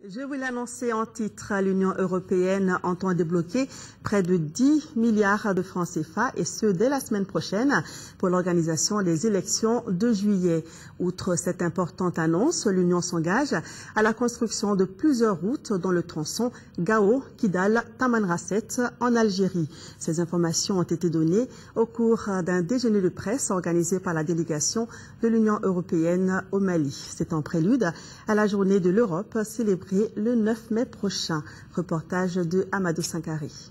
Je vous l'annoncer en titre, l'Union européenne entend débloquer près de 10 milliards de francs CFA et ce dès la semaine prochaine pour l'organisation des élections de juillet. Outre cette importante annonce, l'Union s'engage à la construction de plusieurs routes dont le tronçon Gao-Kidal-Tamanrasset en Algérie. Ces informations ont été données au cours d'un déjeuner de presse organisé par la délégation de l'Union européenne au Mali. C'est en prélude à la journée de l'Europe célébrée le 9 mai prochain. Reportage de Amadou Sankari.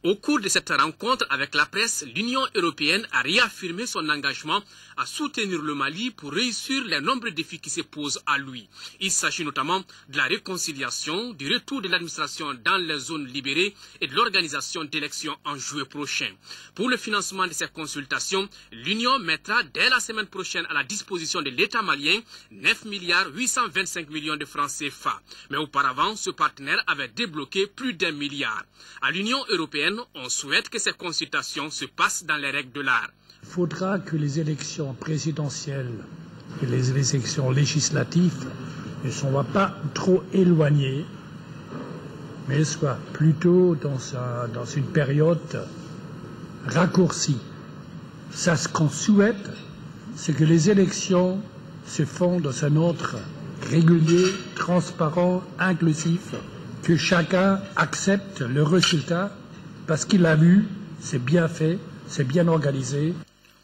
Au cours de cette rencontre avec la presse, l'Union européenne a réaffirmé son engagement à soutenir le Mali pour réussir les nombreux défis qui se posent à lui. Il s'agit notamment de la réconciliation, du retour de l'administration dans les zones libérées et de l'organisation d'élections en juillet prochain. Pour le financement de ces consultations, l'Union mettra dès la semaine prochaine à la disposition de l'État malien 9 milliards 825 millions de francs CFA. Mais auparavant, ce partenaire avait débloqué plus d'1 milliard. À l'Union européenne, on souhaite que ces consultations se passent dans les règles de l'art. Il faudra que les élections présidentielles et les élections législatives ne soient pas trop éloignées, mais soient plutôt dans une période raccourcie. Ça, ce qu'on souhaite, c'est que les élections se font dans un ordre régulier, transparent, inclusif, que chacun accepte le résultat parce qu'il a vu, c'est bien fait, c'est bien organisé.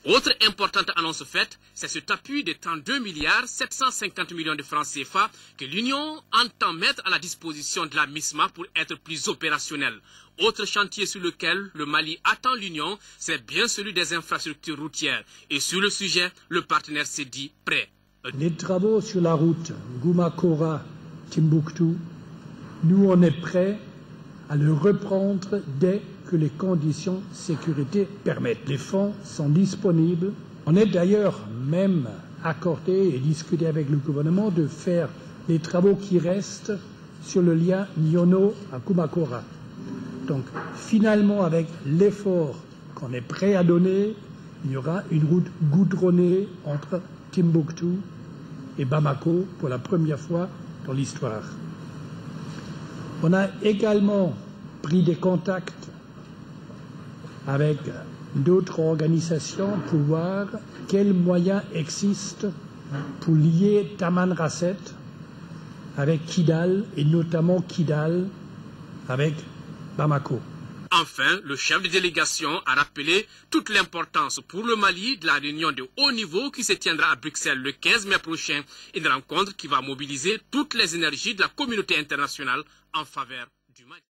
Autre importante annonce faite, c'est cet appui de 32 milliards 750 millions de francs CFA que l'Union entend mettre à la disposition de la MISMA pour être plus opérationnelle. Autre chantier sur lequel le Mali attend l'Union, c'est bien celui des infrastructures routières. Et sur le sujet, le partenaire s'est dit prêt. Les travaux sur la route Goumakora-Timbuktu, nous on est prêts à le reprendre dès que les conditions de sécurité permettent. Les fonds sont disponibles. On est d'ailleurs même accordé et discuté avec le gouvernement de faire les travaux qui restent sur le lien Nyono à Koumakora. Donc finalement, avec l'effort qu'on est prêt à donner, il y aura une route goudronnée entre Timbuktu et Bamako pour la première fois dans l'histoire. On a également pris des contacts avec d'autres organisations pour voir quels moyens existent pour lier Tamanrasset avec Kidal et notamment Kidal avec Bamako. Enfin, le chef de délégation a rappelé toute l'importance pour le Mali de la réunion de haut niveau qui se tiendra à Bruxelles le 15 mai prochain, une rencontre qui va mobiliser toutes les énergies de la communauté internationale en faveur du Mali.